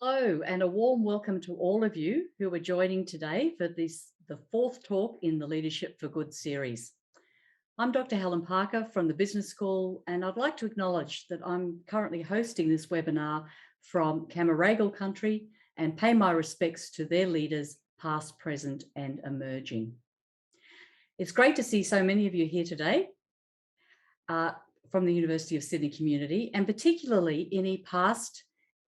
Hello, and a warm welcome to all of you who are joining today for the fourth talk in the Leadership for Good series. I'm Dr. Helen Parker from the Business School, and I'd like to acknowledge that I'm currently hosting this webinar from Camaragal country and pay my respects to their leaders, past, present, and emerging. It's great to see so many of you here today from the University of Sydney community, and particularly any past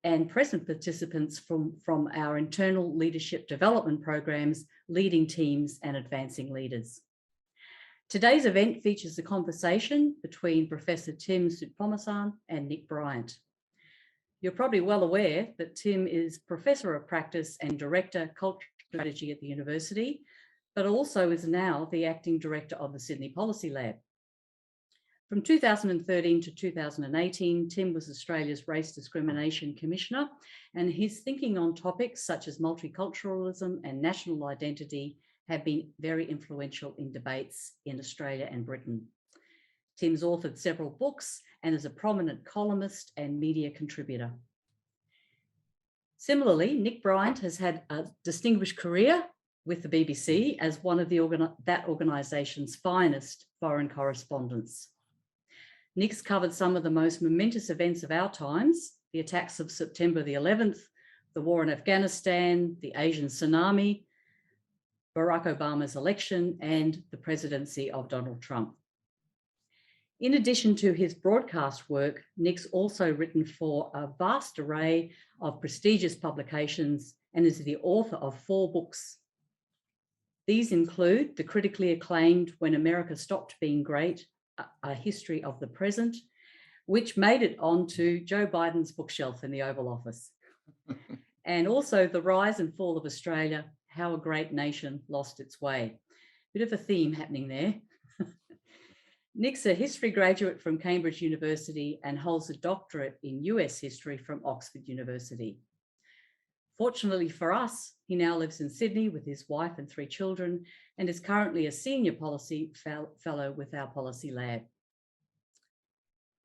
and present participants from our internal leadership development programs, leading teams and advancing leaders. Today's event features a conversation between Professor Tim Soutphommasane and Nick Bryant. You're probably well aware that Tim is Professor of Practice and Director Cultural Strategy at the University, but also is now the Acting Director of the Sydney Policy Lab. From 2013 to 2018, Tim was Australia's Race Discrimination Commissioner, and his thinking on topics such as multiculturalism and national identity have been very influential in debates in Australia and Britain. Tim's authored several books and is a prominent columnist and media contributor. Similarly, Nick Bryant has had a distinguished career with the BBC as one of that organisation's finest foreign correspondents. Nick's covered some of the most momentous events of our times: the attacks of September the 11th, the war in Afghanistan, the Asian tsunami, Barack Obama's election, and the presidency of Donald Trump. In addition to his broadcast work, Nick's also written for a vast array of prestigious publications and is the author of 4 books. These include the critically acclaimed When America Stopped Being Great, A History of the Present, which made it onto Joe Biden's bookshelf in the Oval Office. And also The Rise and Fall of Australia, How a Great Nation Lost Its Way. Bit of a theme happening there. Nick's a history graduate from Cambridge University and holds a doctorate in US history from Oxford University. Fortunately for us, he now lives in Sydney with his wife and 3 children and is currently a senior policy fellow with our policy lab.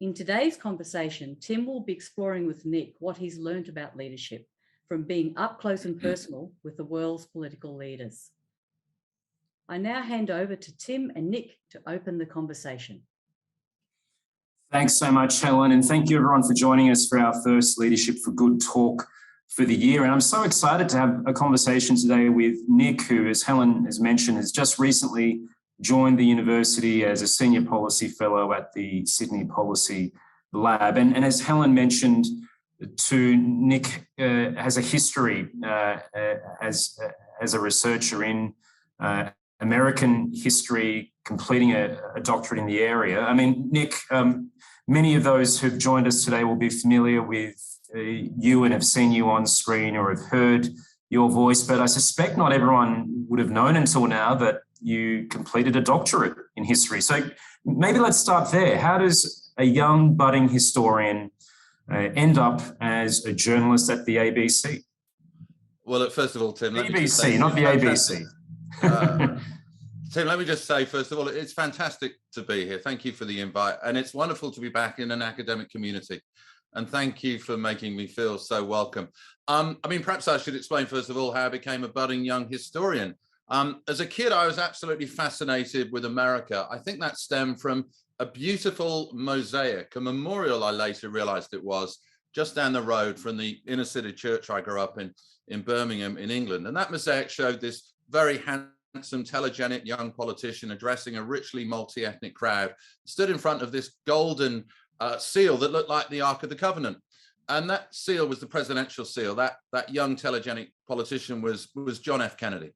In today's conversation, Tim will be exploring with Nick what he's learned about leadership from being up close and personal with the world's political leaders. I now hand over to Tim and Nick to open the conversation. Thanks so much, Helen, and thank you everyone for joining us for our first Leadership for Good talk for the year. And I'm so excited to have a conversation today with Nick, who, as Helen has mentioned, has just recently joined the university as a senior policy fellow at the Sydney Policy Lab. And as Helen mentioned, Nick has a history as a researcher in American history, completing a doctorate in the area. I mean, Nick, many of those who've joined us today will be familiar with you and have seen you on screen or have heard your voice, but I suspect not everyone would have known until now that you completed a doctorate in history. So maybe let's start there. How does a young budding historian end up as a journalist at the ABC? Well, first of all, Tim, BBC, not the ABC. Tim, let me just say, first of all, it's fantastic to be here. Thank you for the invite. And it's wonderful to be back in an academic community. And thank you for making me feel so welcome. I mean, perhaps I should explain, first of all, how I became a budding young historian. As a kid, I was absolutely fascinated with America. I think that stemmed from a beautiful mosaic, a memorial I later realized it was, just down the road from the inner city church I grew up in Birmingham, in England. And that mosaic showed this very handsome, telegenic young politician addressing a richly multi-ethnic crowd, stood in front of this golden seal that looked like the Ark of the Covenant. And that seal was the presidential seal. That young telegenic politician was John F. Kennedy.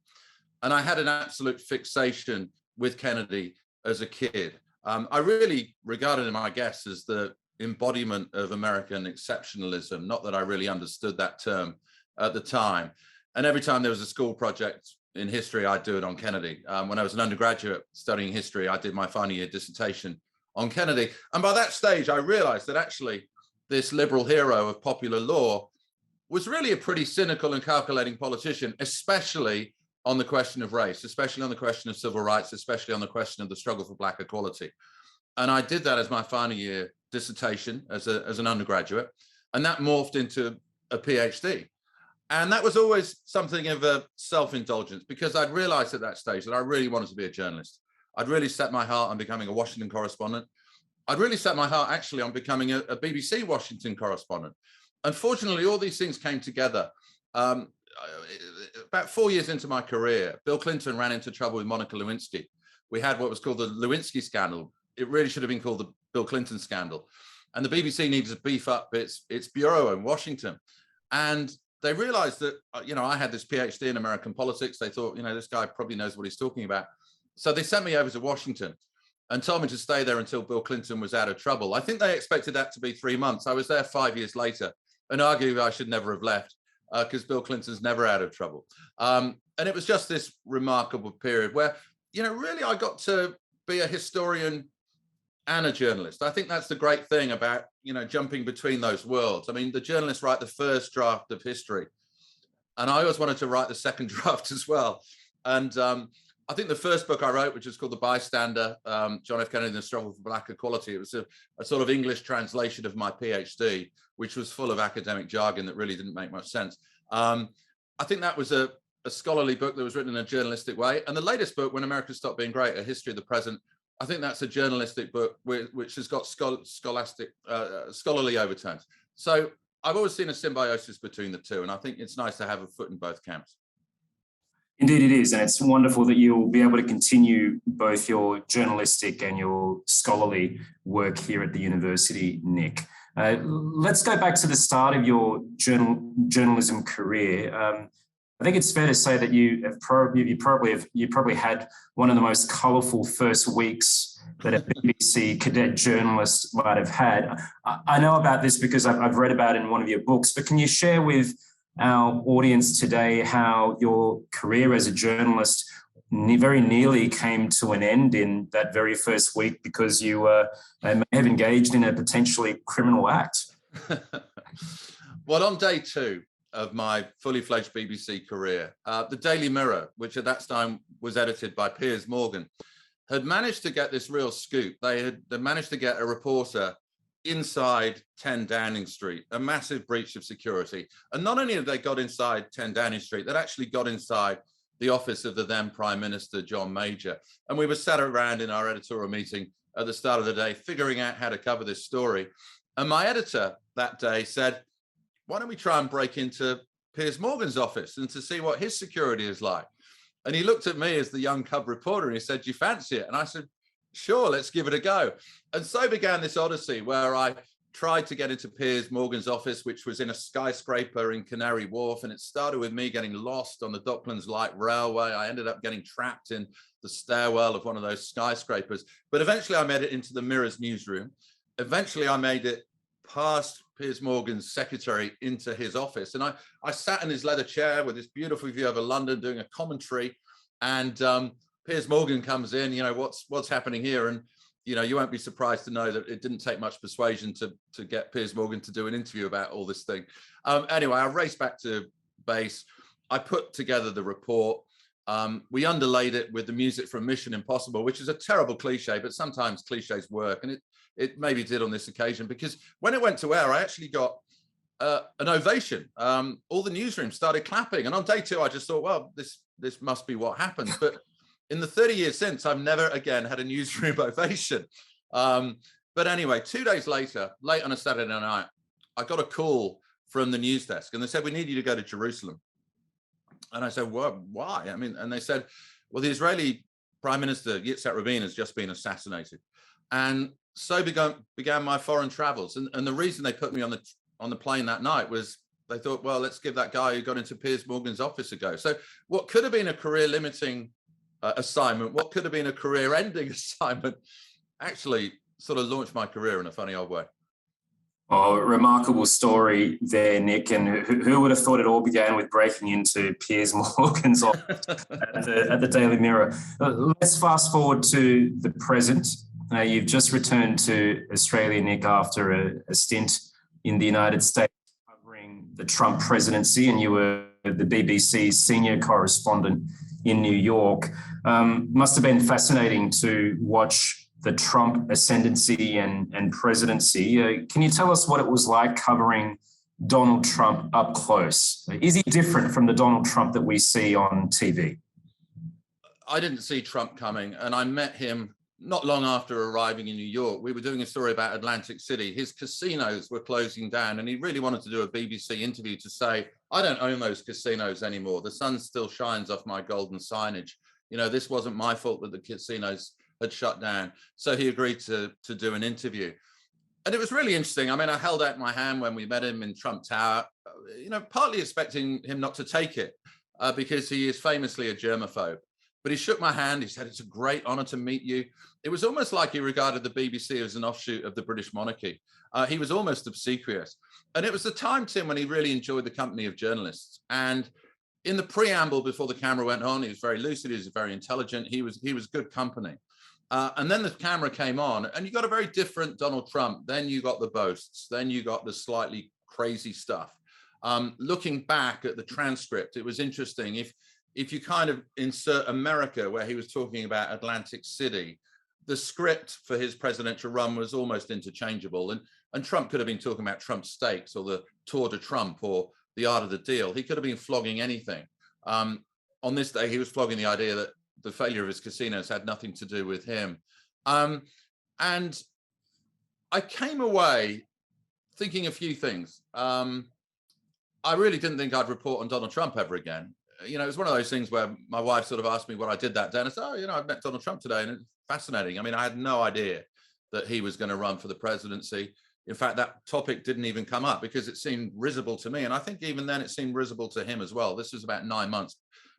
And I had an absolute fixation with Kennedy as a kid. I really regarded him, I guess, as the embodiment of American exceptionalism, not that I really understood that term at the time. And every time there was a school project in history, I'd do it on Kennedy. When I was an undergraduate studying history, I did my final year dissertation on Kennedy. And by that stage, I realized that actually this liberal hero of popular law was really a pretty cynical and calculating politician, especially on the question of race, especially on the question of civil rights, especially on the question of the struggle for Black equality. And I did that as my final year dissertation as an undergraduate. And that morphed into a PhD. And that was always something of a self-indulgence, because I'd realized at that stage that I really wanted to be a journalist. I'd really set my heart on becoming a Washington correspondent. I'd really set my heart actually on becoming a BBC Washington correspondent. Unfortunately, all these things came together. About 4 years into my career, Bill Clinton ran into trouble with Monica Lewinsky. We had what was called the Lewinsky scandal. It really should have been called the Bill Clinton scandal. And the BBC needed to beef up its bureau in Washington. And they realized that, I had this PhD in American politics. They thought, this guy probably knows what he's talking about. So they sent me over to Washington and told me to stay there until Bill Clinton was out of trouble. I think they expected that to be 3 months. I was there 5 years later, and arguably I should never have left because Bill Clinton's never out of trouble. And it was just this remarkable period where, really I got to be a historian and a journalist. I think that's the great thing about, jumping between those worlds. I mean, the journalists write the first draft of history, and I always wanted to write the second draft as well. And I think the first book I wrote, which is called The Bystander, John F. Kennedy and the Struggle for Black Equality, it was a sort of English translation of my PhD, which was full of academic jargon that really didn't make much sense. I think that was a scholarly book that was written in a journalistic way. And the latest book, When America Stopped Being Great, A History of the Present, I think that's a journalistic book which has got scholarly overtones. So I've always seen a symbiosis between the two, and I think it's nice to have a foot in both camps. Indeed it is, and it's wonderful that you'll be able to continue both your journalistic and your scholarly work here at the university, Nick. Let's go back to the start of your journalism career. I think it's fair to say that you probably had one of the most colourful first weeks that a BBC cadet journalist might have had. I know about this because I've read about it in one of your books, but can you share with our audience today how your career as a journalist very nearly came to an end in that very first week because you may have engaged in a potentially criminal act? Well, on day 2 of my fully fledged BBC career, the Daily Mirror, which at that time was edited by Piers Morgan, had managed to get this real scoop. They had managed to get a reporter inside 10 Downing Street, a massive breach of security. And not only have they got inside 10 Downing Street, they'd actually got inside the office of the then Prime Minister, John Major. And we were sat around in our editorial meeting at the start of the day, figuring out how to cover this story. And my editor that day said, why don't we try and break into Piers Morgan's office and to see what his security is like? And he looked at me as the young cub reporter and he said, do you fancy it? And I said, sure, let's give it a go. And so began this odyssey where I tried to get into Piers Morgan's office, which was in a skyscraper in Canary Wharf. And it started with me getting lost on the Docklands Light Railway. I ended up getting trapped in the stairwell of one of those skyscrapers. But eventually I made it into the Mirror's newsroom. Eventually I made it past Piers Morgan's secretary into his office. And I sat in his leather chair with this beautiful view over London doing a commentary. And Piers Morgan comes in, what's happening here? And, you won't be surprised to know that it didn't take much persuasion to get Piers Morgan to do an interview about all this thing. Anyway, I raced back to base. I put together the report. We underlaid it with the music from Mission Impossible, which is a terrible cliche, but sometimes cliches work. And it maybe did on this occasion, because when it went to air, I actually got an ovation. All the newsrooms started clapping. And on day 2, I just thought, well, this must be what happens. But in the 30 years since, I've never again had a newsroom ovation. But anyway, 2 days later, late on a Saturday night, I got a call from the news desk and they said, we need you to go to Jerusalem. And I said, well, why? And they said, well, the Israeli Prime Minister Yitzhak Rabin has just been assassinated. And so began my foreign travels. And the reason they put me on the plane that night was they thought, well, let's give that guy who got into Piers Morgan's office a go. So what could have been a career limiting assignment, what could have been a career ending assignment, actually sort of launched my career in a funny old way. Oh, remarkable story there, Nick. And who would have thought it all began with breaking into Piers Morgan's office at the Daily Mirror? Let's fast forward to the present. You've just returned to Australia, Nick, after a stint in the United States covering the Trump presidency, and you were the BBC's senior correspondent in New York. Must have been fascinating to watch the Trump ascendancy and presidency. Can you tell us what it was like covering Donald Trump up close? Is he different from the Donald Trump that we see on TV? I didn't see Trump coming, and I met him not long after arriving in New York. We were doing a story about Atlantic City. His casinos were closing down, and he really wanted to do a BBC interview to say, I don't own those casinos anymore. The sun still shines off my golden signage. You know, this wasn't my fault that the casinos had shut down. So he agreed to do an interview. And it was really interesting. I mean, I held out my hand when we met him in Trump Tower, you know, partly expecting him not to take it because he is famously a germaphobe. But he shook my hand. He said, it's a great honor to meet you. It was almost like he regarded the BBC as an offshoot of the British monarchy. He was almost obsequious. And it was the time, Tim, when he really enjoyed the company of journalists. And in the preamble before the camera went on, he was very lucid. He was very intelligent. He was good company. And then the camera came on and you got a very different Donald Trump. Then you got the boasts. Then you got the slightly crazy stuff. Looking back at the transcript, it was interesting. If you kind of insert America, where he was talking about Atlantic City, the script for his presidential run was almost interchangeable. And Trump could have been talking about Trump steaks or the Tour de Trump or the art of the deal. He could have been flogging anything. On this day, he was flogging the idea that the failure of his casinos had nothing to do with him. And I came away thinking a few things. I really didn't think I'd report on Donald Trump ever again. You know, it was one of those things where my wife sort of asked me what I did that day. And I said, oh, you know, I've met Donald Trump today. And it's fascinating. I mean, I had no idea that he was going to run for the presidency. In fact, that topic didn't even come up because it seemed risible to me. And I think even then it seemed risible to him as well. This was about 9 months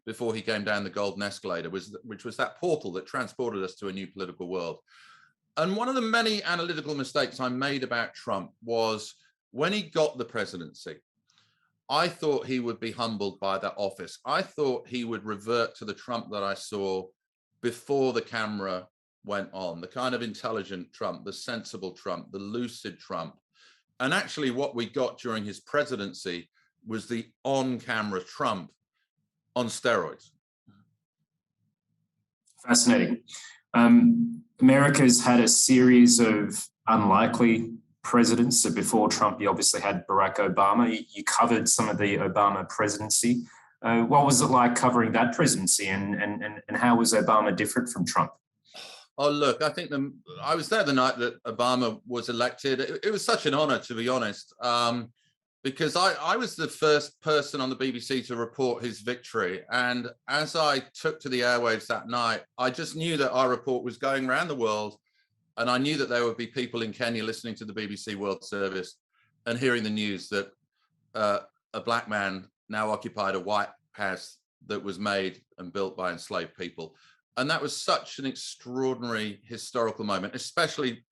before he came down the golden escalator, which was that portal that transported us to a new political world. And one of the many analytical mistakes I made about Trump was when he got the presidency, I thought he would be humbled by that office. I thought he would revert to the Trump that I saw before the camera went on, the kind of intelligent Trump, the sensible Trump, the lucid Trump. And actually what we got during his presidency was the on-camera Trump on steroids. Fascinating. America's had a series of unlikely presidents. So before Trump, you obviously had Barack Obama. You covered some of the Obama presidency. What was it like covering that presidency, and how was Obama different from Trump? Oh, look, I think I was there the night that Obama was elected. It was such an honor, to be honest, because I was the first person on the BBC to report his victory. And as I took to the airwaves that night, I just knew that our report was going around the world. And I knew that there would be people in Kenya listening to the BBC World Service and hearing the news that a black man now occupied a white house that was made and built by enslaved people. And that was such an extraordinary historical moment, especially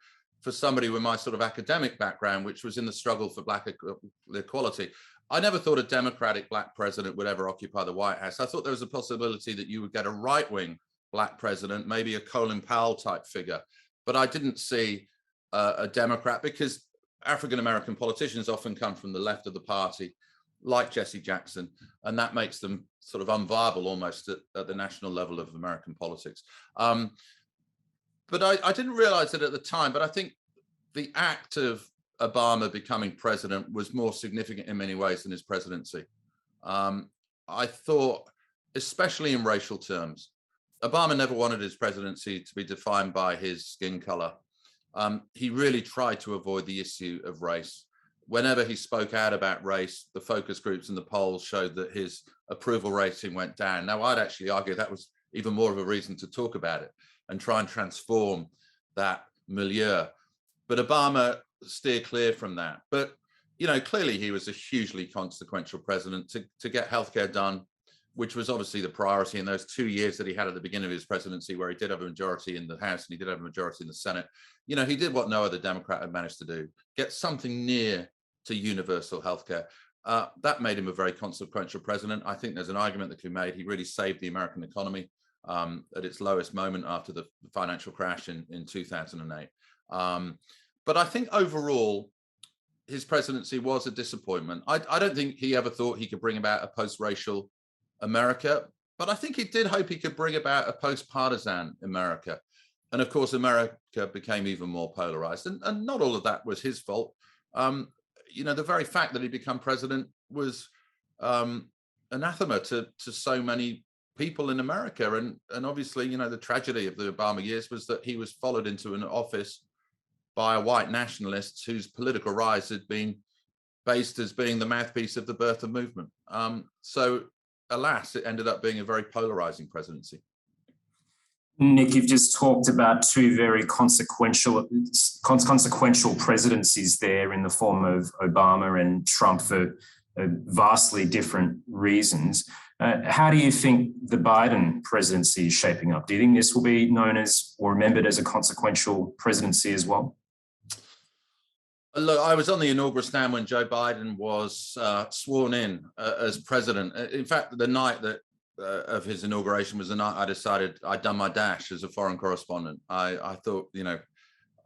for somebody with my sort of academic background, which was in the struggle for black equality. I never thought a Democratic black president would ever occupy the White House. I thought there was a possibility that you would get a right-wing black president, maybe a Colin Powell type figure. But I didn't see a Democrat, because African-American politicians often come from the left of the party, like Jesse Jackson, and that makes them sort of unviable almost at the national level of American politics. But I didn't realize it at the time, but I think the act of Obama becoming president was more significant in many ways than his presidency. I thought, especially in racial terms, Obama never wanted his presidency to be defined by his skin color. He really tried to avoid the issue of race. Whenever he spoke out about race, the focus groups and the polls showed that his approval rating went down. Now, I'd actually argue that was even more of a reason to talk about it and try and transform that milieu. But Obama steered clear from that. But, you know, clearly he was a hugely consequential president to get healthcare done, which was obviously the priority in those 2 years that he had at the beginning of his presidency, where he did have a majority in the House and he did have a majority in the Senate. You know, he did what no other Democrat had managed to do, get something near to universal healthcare. That made him a very consequential president. I think there's an argument that can be made. He really saved the American economy at its lowest moment after the financial crash in 2008. But I think overall, his presidency was a disappointment. I don't think he ever thought he could bring about a post-racial America, but I think he did hope he could bring about a post-partisan America. And of course, America became even more polarized. And not all of that was his fault. the very fact that he became president was anathema to so many people in America. And obviously, the tragedy of the Obama years was that he was followed into an office by a white nationalist whose political rise had been based as being the mouthpiece of the birther movement. So alas, it ended up being a very polarizing presidency. Nick, you've just talked about two very consequential presidencies there in the form of Obama and Trump for vastly different reasons. How do you think the Biden presidency is shaping up? Do you think this will be known as or remembered as a consequential presidency as well? Look, I was on the inaugural stand when Joe Biden was sworn in as president. In fact, the night that of his inauguration was the night I decided I'd done my dash as a foreign correspondent. I thought,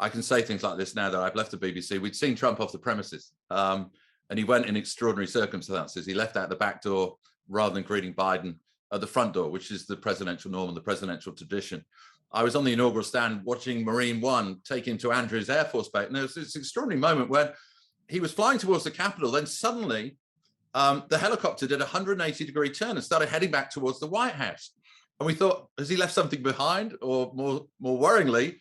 I can say things like this now that I've left the BBC. We'd seen Trump off the premises, and he went in extraordinary circumstances. He left out the back door rather than greeting Biden at the front door, which is the presidential norm and the presidential tradition. I was on the inaugural stand watching Marine One take him to Andrews Air Force Base. And there was this extraordinary moment when he was flying towards the Capitol. Then suddenly the helicopter did a 180-degree turn and started heading back towards the White House. And we thought, has he left something behind? Or more worryingly,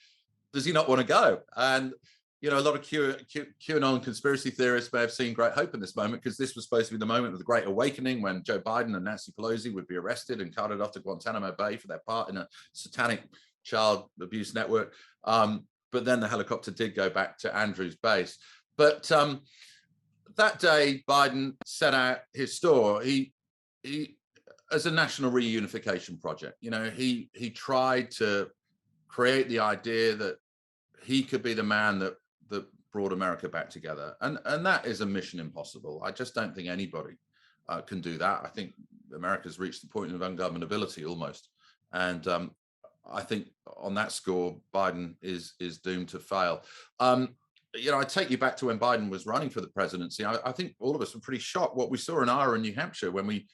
does he not want to go? And, a lot of QAnon conspiracy theorists may have seen great hope in this moment, because this was supposed to be the moment of the Great Awakening when Joe Biden and Nancy Pelosi would be arrested and carted off to Guantanamo Bay for their part in a satanic child abuse network. But then the helicopter did go back to Andrews Base. But that day, Biden set out his store. He as a national reunification project. He tried to create the idea that he could be the man that brought America back together, and that is a mission impossible. I just don't think anybody can do that. I think America's reached the point of ungovernability almost, and I think on that score, Biden is doomed to fail. I take you back to when Biden was running for the presidency. I think all of us were pretty shocked what we saw in Iowa and New Hampshire when we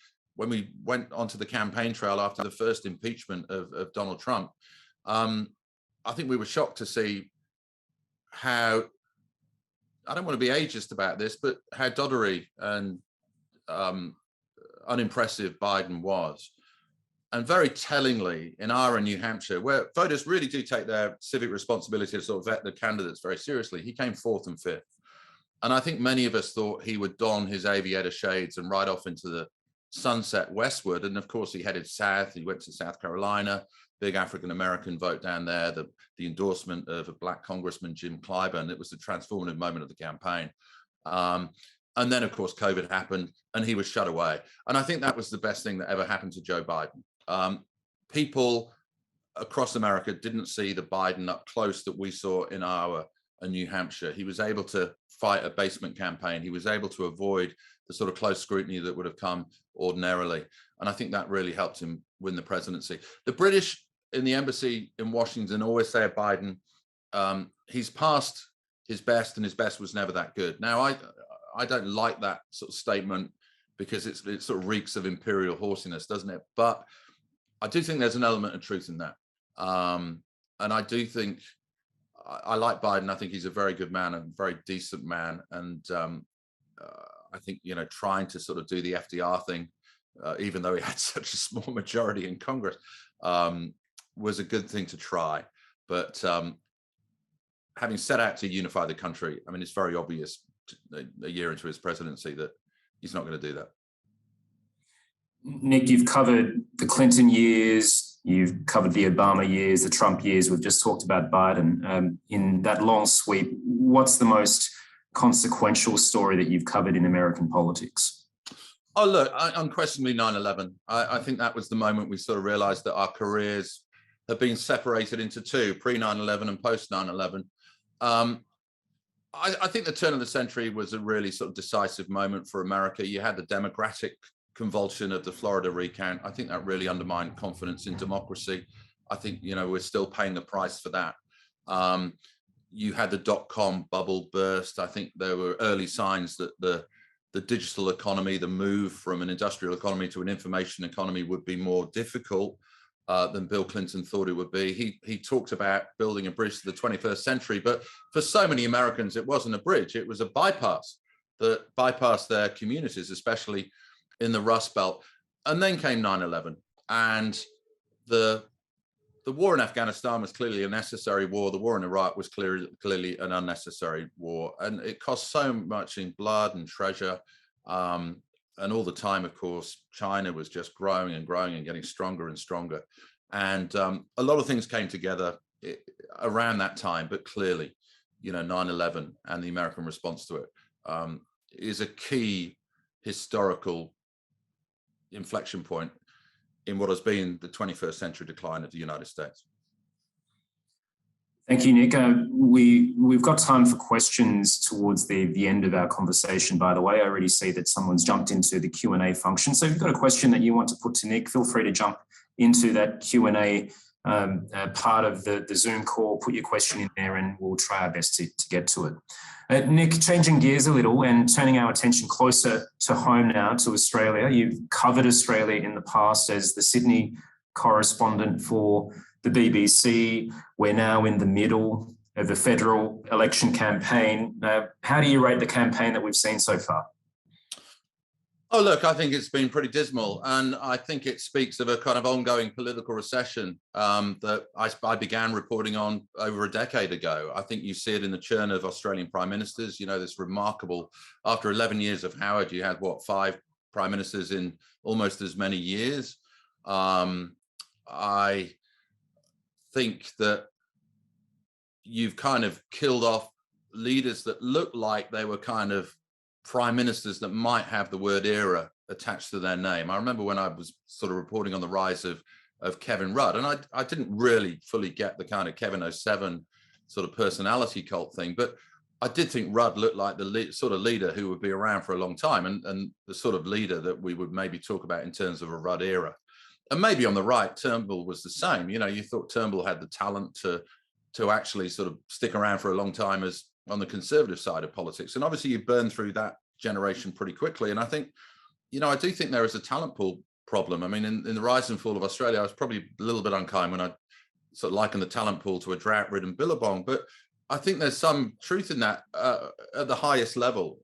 went onto the campaign trail after the first impeachment of Donald Trump. I think we were shocked to see how, I don't want to be ageist about this, but how doddery and unimpressive Biden was. And very tellingly, in Iowa and New Hampshire, where voters really do take their civic responsibility to sort of vet the candidates very seriously, he came 4th and 5th. And I think many of us thought he would don his aviator shades and ride off into the sunset westward. And of course, he headed south. He went to South Carolina, big African-American vote down there, the endorsement of a Black Congressman, Jim Clyburn. It was the transformative moment of the campaign. And then, of course, COVID happened and he was shut away. And I think that was the best thing that ever happened to Joe Biden. People across America didn't see the Biden up close that we saw in Iowa and New Hampshire. He was able to fight a basement campaign. He was able to avoid the sort of close scrutiny that would have come ordinarily. And I think that really helped him win the presidency. The British in the embassy in Washington always say of Biden, he's past his best and his best was never that good. Now, I don't like that sort of statement because it sort of reeks of imperial horsiness, doesn't it? But I do think there's an element of truth in that. And I do think, I like Biden. I think he's a very good man, a very decent man. And I think, trying to sort of do the FDR thing, even though he had such a small majority in Congress, was a good thing to try. But having set out to unify the country, I mean, it's very obvious a year into his presidency that he's not going to do that. Nick, you've covered the Clinton years, you've covered the Obama years, the Trump years. We've just talked about Biden. In that long sweep, what's the most consequential story that you've covered in American politics? Oh, look, unquestionably 9/11. I think that was the moment we sort of realized that our careers have been separated into two, pre-9/11 and post-9/11. I think the turn of the century was a really sort of decisive moment for America. You had the democratic convulsion of the Florida recount. I think that really undermined confidence in democracy. I think, we're still paying the price for that. You had the dot-com bubble burst. I think there were early signs that the digital economy, the move from an industrial economy to an information economy would be more difficult than Bill Clinton thought it would be. He talked about building a bridge to the 21st century, but for so many Americans, it wasn't a bridge, it was a bypass. that bypassed their communities, especially in the Rust Belt. And then came 9/11, and the war in Afghanistan was clearly a necessary war. The war in Iraq was clearly an unnecessary war, and it cost so much in blood and treasure. And all the time, of course, China was just growing and growing and getting stronger and stronger. And a lot of things came together around that time, but clearly, 9/11 and the American response to it is a key historical inflection point in what has been the 21st century decline of the United States. Thank you, Nick. We've got time for questions towards the end of our conversation, by the way. I already see that someone's jumped into the Q&A function. So if you've got a question that you want to put to Nick, feel free to jump into that Q&A part of the Zoom call, put your question in there, and we'll try our best to get to it. Nick, changing gears a little and turning our attention closer to home now, to Australia. You've covered Australia in the past as the Sydney correspondent for the BBC. We're now in the middle of the federal election campaign. How do you rate the campaign that we've seen so far? Oh, look, I think it's been pretty dismal, and I think it speaks of a kind of ongoing political recession that I began reporting on over a decade ago. I think you see it in the churn of Australian prime ministers. This remarkable, after 11 years of Howard, you had, 5 prime ministers in almost as many years. I think that you've kind of killed off leaders that look like they were kind of prime ministers that might have the word era attached to their name. I remember when I was sort of reporting on the rise of Kevin Rudd, and I didn't really fully get the kind of Kevin 07 sort of personality cult thing, but I did think Rudd looked like the sort of leader who would be around for a long time, and the sort of leader that we would maybe talk about in terms of a Rudd era. And maybe on the right, Turnbull was the same. You thought Turnbull had the talent to actually sort of stick around for a long time as on the conservative side of politics. And obviously you burn through that generation pretty quickly. And I think, I do think there is a talent pool problem. I mean, in the rise and fall of Australia, I was probably a little bit unkind when I sort of likened the talent pool to a drought-ridden billabong. But I think there's some truth in that at the highest level.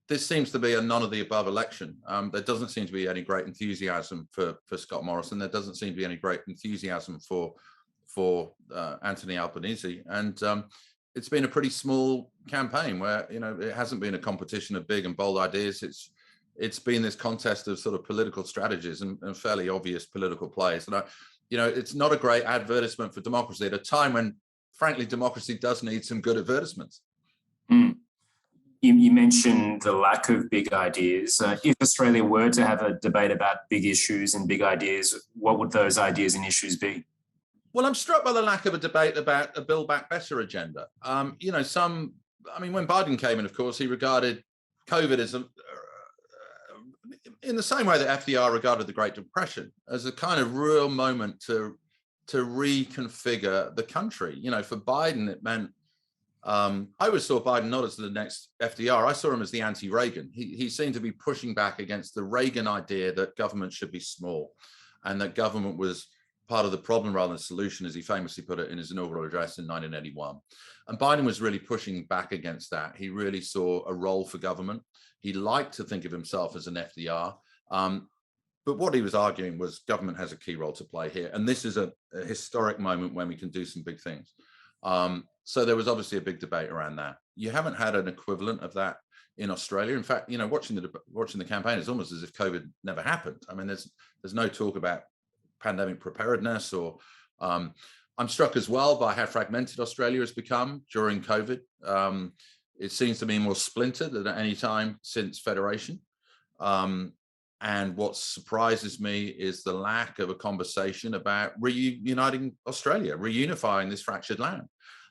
This seems to be a none of the above election. There doesn't seem to be any great enthusiasm for Scott Morrison. There doesn't seem to be any great enthusiasm for Anthony Albanese. And it's been a pretty small campaign where, it hasn't been a competition of big and bold ideas. It's been this contest of sort of political strategies and fairly obvious political plays. And it's not a great advertisement for democracy at a time when, frankly, democracy does need some good advertisements. Mm. You mentioned the lack of big ideas. If Australia were to have a debate about big issues and big ideas, what would those ideas and issues be? Well, I'm struck by the lack of a debate about a Build Back Better agenda. When Biden came in, of course, he regarded COVID as in the same way that FDR regarded the Great Depression, as a kind of real moment to reconfigure the country. For Biden, it meant, I always saw Biden not as the next FDR. I saw him as the anti-Reagan. He seemed to be pushing back against the Reagan idea that government should be small and that government was part of the problem rather than the solution, as he famously put it in his inaugural address in 1981. And Biden was really pushing back against that. He really saw a role for government. He liked to think of himself as an FDR. But what he was arguing was government has a key role to play here. And this is a historic moment when we can do some big things. So there was obviously a big debate around that. You haven't had an equivalent of that in Australia. In fact, watching the campaign is almost as if COVID never happened. I mean, there's no talk about pandemic preparedness or I'm struck as well by how fragmented Australia has become during COVID. It seems to be more splintered than at any time since Federation. And what surprises me is the lack of a conversation about reuniting Australia, reunifying this fractured land.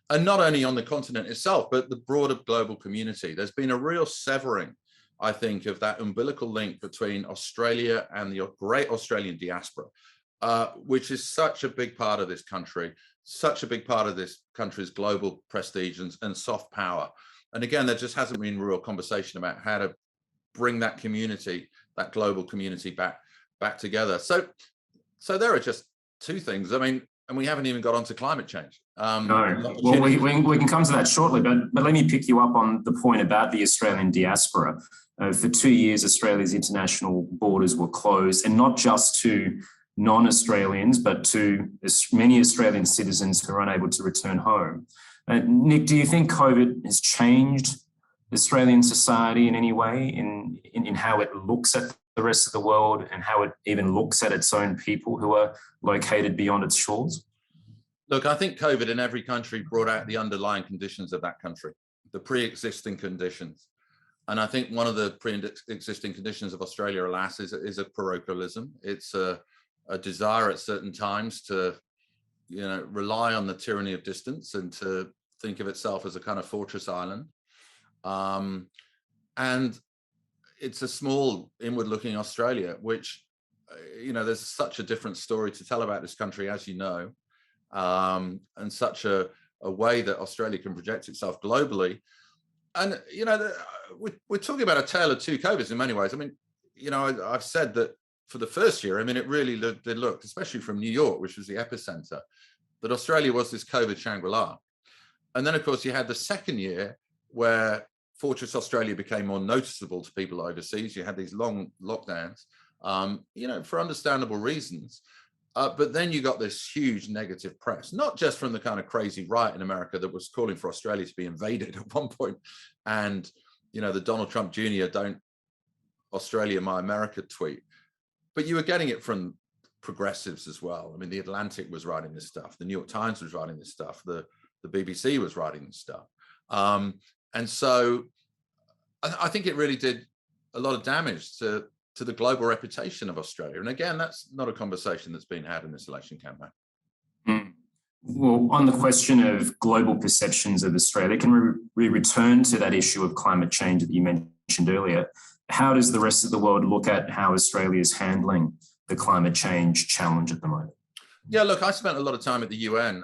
And not only on the continent itself, but the broader global community. There's been a real severing, I think, of that umbilical link between Australia and the great Australian diaspora, which is such a big part of this country, such a big part of this country's global prestige and soft power. And again, there just hasn't been real conversation about how to bring that community, that global community back together. So there are just two things. I mean, and we haven't even got onto climate change. No, well, we can come to that shortly, but let me pick you up on the point about the Australian diaspora. For 2 years, Australia's international borders were closed, and not just to non-Australians, but to many Australian citizens who are unable to return home. Nick, do you think COVID has changed Australian society in any way, in how it looks at the rest of the world and how it even looks at its own people who are located beyond its shores? Look, I think COVID in every country brought out the underlying conditions of that country, the pre-existing conditions. And I think one of the pre-existing conditions of Australia, alas, is a parochialism. It's a desire at certain times to, rely on the tyranny of distance and to think of itself as a kind of fortress island. And it's a small inward-looking Australia, which, there's such a different story to tell about this country, as you know, and such a way that Australia can project itself globally. And, we're talking about a tale of two COVIDs in many ways. I mean, I've said that for the first year, it really did look, especially from New York, which was the epicenter, that Australia was this COVID Shangri-La. And then, of course, you had the second year where Fortress Australia became more noticeable to people overseas. You had these long lockdowns, for understandable reasons. But then you got this huge negative press, not just from the kind of crazy right in America that was calling for Australia to be invaded at one point, and, the Donald Trump Jr. "Don't Australia my America" tweet. But you were getting it from progressives as well. I mean, the Atlantic was writing this stuff. The New York Times was writing this stuff. The BBC was writing this stuff. And so I think it really did a lot of damage to the global reputation of Australia. And again, that's not a conversation that's been had in this election campaign. Well, on the question of global perceptions of Australia, can we return to that issue of climate change that you mentioned earlier? How does the rest of the world look at how Australia is handling the climate change challenge at the moment? Yeah, look, I spent a lot of time at the UN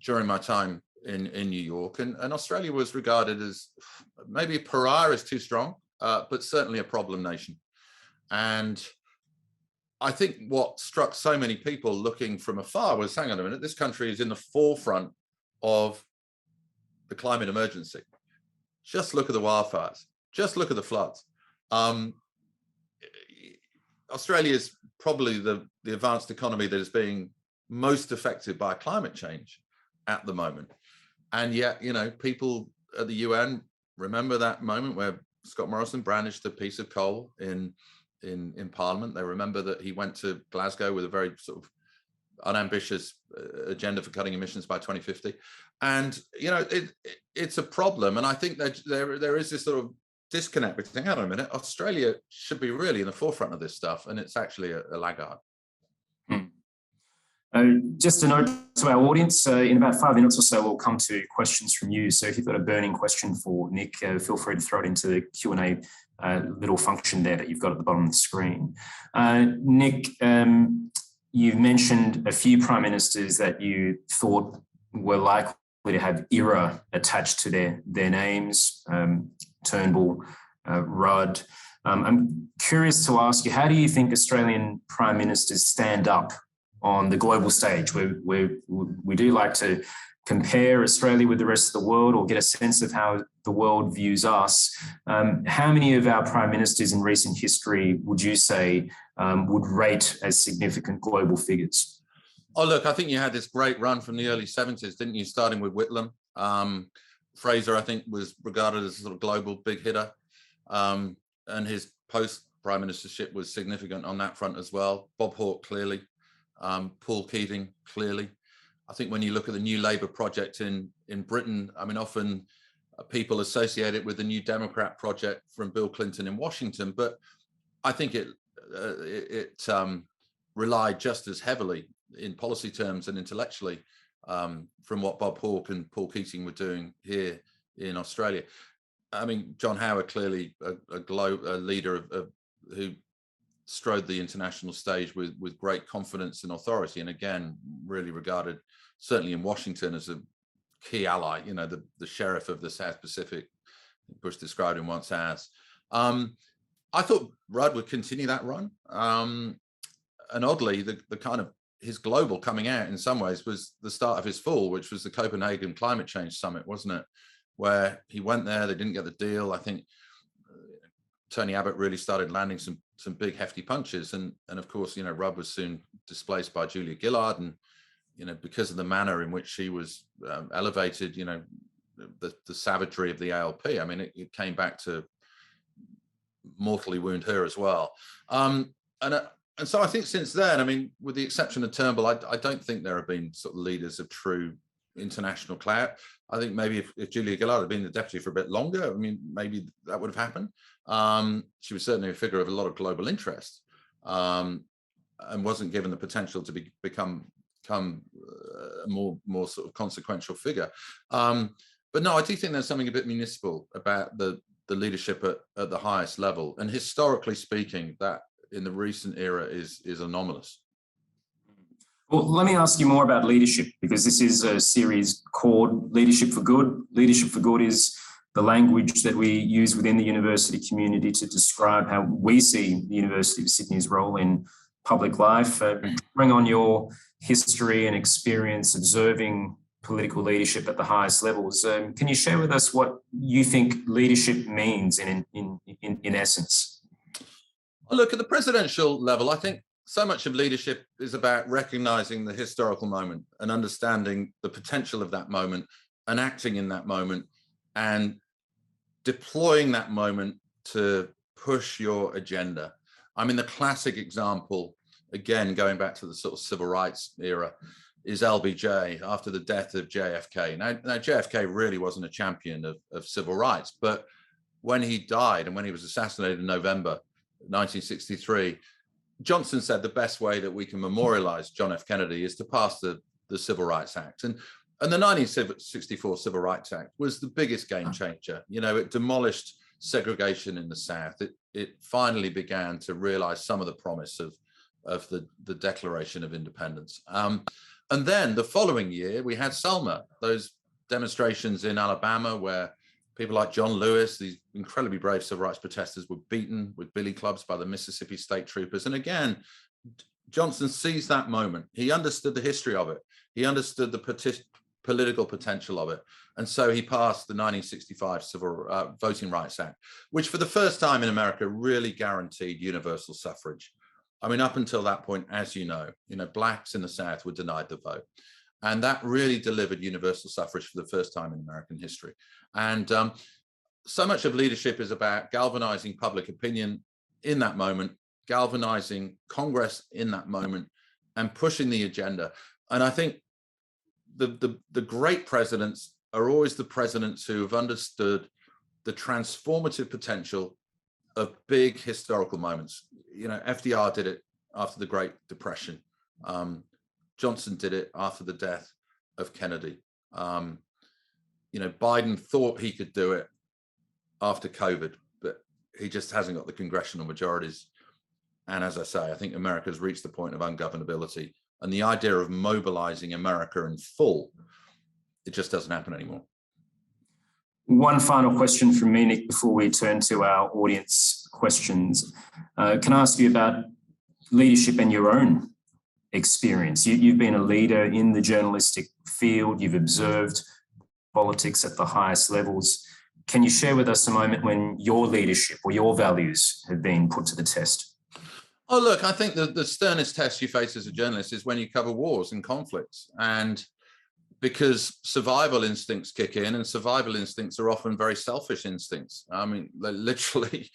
during my time in New York, and Australia was regarded as, maybe a pariah is too strong, but certainly a problem nation. And I think what struck so many people looking from afar was, hang on a minute, this country is in the forefront of the climate emergency. Just look at the wildfires. Just look at the floods. Australia is probably the advanced economy that is being most affected by climate change at the moment. And yet, people at the UN remember that moment where Scott Morrison brandished a piece of coal in Parliament. They remember that he went to Glasgow with a very sort of unambitious agenda for cutting emissions by 2050. And, it's a problem. And I think that there is this sort of disconnect between, hang on a minute, Australia should be really in the forefront of this stuff, and it's actually a laggard. Just a note to our audience, in about 5 minutes or so, we'll come to questions from you. So if you've got a burning question for Nick, feel free to throw it into the Q&A little function there that you've got at the bottom of the screen. Nick, you've mentioned a few prime ministers that you thought were likely to have era attached to their names, Turnbull, Rudd. I'm curious to ask you, how do you think Australian prime ministers stand up on the global stage? We do like to compare Australia with the rest of the world, or get a sense of how the world views us. How many of our prime ministers in recent history would you say would rate as significant global figures? Oh, look, I think you had this great run from the early 70s, didn't you? Starting with Whitlam. Fraser, I think, was regarded as a sort of global big hitter. And his post-prime ministership was significant on that front as well. Bob Hawke, clearly. Paul Keating, clearly. I think when you look at the New Labour project in Britain, often people associate it with the New Democrat project from Bill Clinton in Washington, but I think it relied just as heavily in policy terms and intellectually from what Bob Hawke and Paul Keating were doing here in Australia. John Howard, clearly a leader who strode the international stage with great confidence and authority, and again, really regarded, certainly in Washington, as a key ally, the sheriff of the South Pacific, Bush described him once as. I thought Rudd would continue that run. And oddly, the kind of his global coming out in some ways was the start of his fall, which was the Copenhagen Climate Change Summit, wasn't it? Where he went there, they didn't get the deal. I think Tony Abbott really started landing some big hefty punches, and of course, Rudd was soon displaced by Julia Gillard, and because of the manner in which she was elevated, the savagery of the ALP. I mean, it came back to mortally wound her as well. And so I think since then, I mean, with the exception of Turnbull, I don't think there have been sort of leaders of true international clout. I think maybe if Julia Gillard had been the deputy for a bit longer, I mean, maybe that would have happened. She was certainly a figure of a lot of global interest, and wasn't given the potential to become a more sort of consequential figure. But no, I do think there's something a bit municipal about the leadership at the highest level, and historically speaking, that in the recent era is anomalous. Well, let me ask you more about leadership, because this is a series called Leadership for Good. Leadership for Good is the language that we use within the university community to describe how we see the University of Sydney's role in public life. Bring on your history and experience observing political leadership at the highest levels. Can you share with us what you think leadership means in essence? Look, at the presidential level, I think so much of leadership is about recognizing the historical moment and understanding the potential of that moment and acting in that moment and deploying that moment to push your agenda. I mean, the classic example, again, going back to the sort of civil rights era, is LBJ after the death of JFK. Now JFK really wasn't a champion of civil rights, but when he died and when he was assassinated in November 1963, Johnson said the best way that we can memorialize John F. Kennedy is to pass the Civil Rights Act. And the 1964 Civil Rights Act was the biggest game changer. It demolished segregation in the South. It finally began to realize some of the promise of the Declaration of Independence. And then the following year, we had Selma, those demonstrations in Alabama where people like John Lewis, these incredibly brave civil rights protesters, were beaten with billy clubs by the Mississippi State Troopers. And again, Johnson seized that moment. He understood the history of it. He understood the political potential of it. And so he passed the 1965 Voting Rights Act, which for the first time in America really guaranteed universal suffrage. I mean, up until that point, as you know, blacks in the South were denied the vote. And that really delivered universal suffrage for the first time in American history. And so much of leadership is about galvanizing public opinion in that moment, galvanizing Congress in that moment, and pushing the agenda. And I think the great presidents are always the presidents who have understood the transformative potential of big historical moments. FDR did it after the Great Depression. Johnson did it after the death of Kennedy. Biden thought he could do it after COVID, but he just hasn't got the congressional majorities. And as I say, I think America's reached the point of ungovernability, and the idea of mobilizing America in full, it just doesn't happen anymore. One final question from me, Nick, before we turn to our audience questions. Can I ask you about leadership and your own experience? You've been a leader in the journalistic field. You've observed politics at the highest levels. Can you share with us a moment when your leadership or your values have been put to the test? Oh, look, I think the sternest test you face as a journalist is when you cover wars and conflicts. And because survival instincts kick in, and survival instincts are often very selfish instincts. I mean, literally,